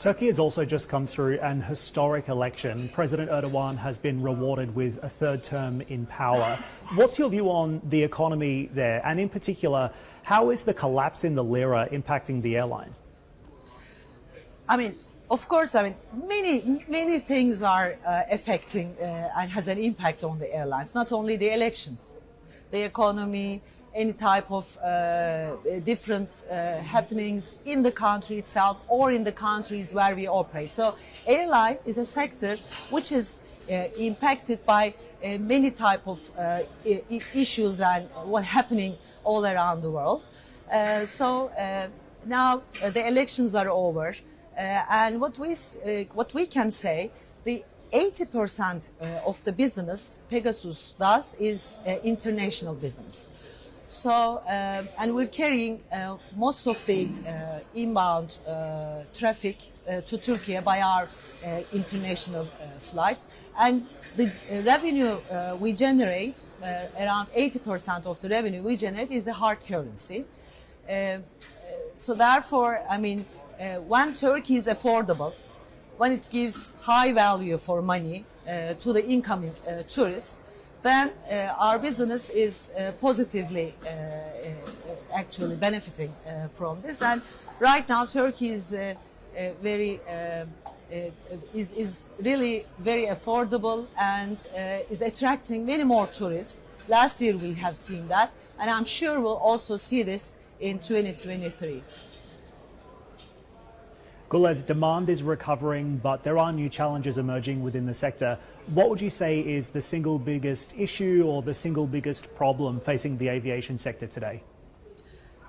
Turkey has also just come through an historic election. President Erdogan has been rewarded with a third term in power. What's your view on the economy there? And in particular, how is the collapse in the lira impacting the airline? Of course, many things are affecting and has an impact on the airlines, not only the elections, the economy, any type of different happenings in the country itself or in the countries where we operate. So airline is a sector which is impacted by many type of issues and what happening all around the world. Now the elections are over, and what we can say, the 80% of the business Pegasus does is international business. So, and we're carrying most of the inbound traffic to Turkey by our international flights. And the revenue we generate, around 80% of the revenue we generate is the hard currency. So therefore, when Turkey is affordable, when it gives high value for money to the incoming tourists, then our business is positively actually benefiting from this. And right now, Turkey is is really very affordable and is attracting many more tourists. Last year we have seen that, and I'm sure we'll also see this in 2023. Guliz, demand is recovering, but there are new challenges emerging within the sector. What would you say is the single biggest issue or the single biggest problem facing the aviation sector today?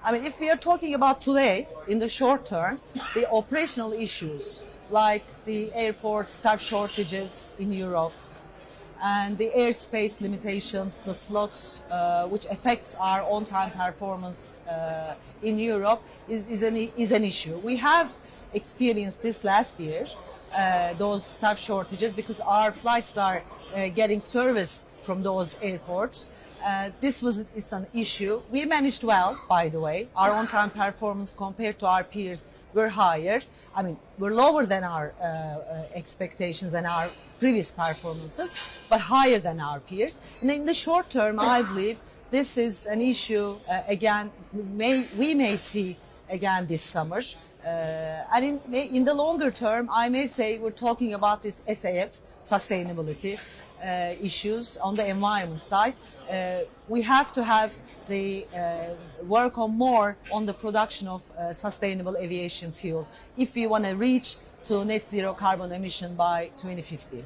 If we are talking about today, in the short term, the operational issues like the airport staff shortages in Europe and the airspace limitations, the slots, which affects our on-time performance in Europe is an issue. We have experienced this last year, those staff shortages, because our flights are getting service from those airports. This is an issue. We managed well, by the way. Our on-time performance compared to our peers were higher. We're lower than our expectations and our previous performances, but higher than our peers. And in the short term, I believe this is an issue, again, we may see again this summer. And in the longer term, I may say we're talking about this SAF, sustainability issues on the environment side. We have to have the work on more on the production of sustainable aviation fuel if we want to reach to net zero carbon emission by 2050.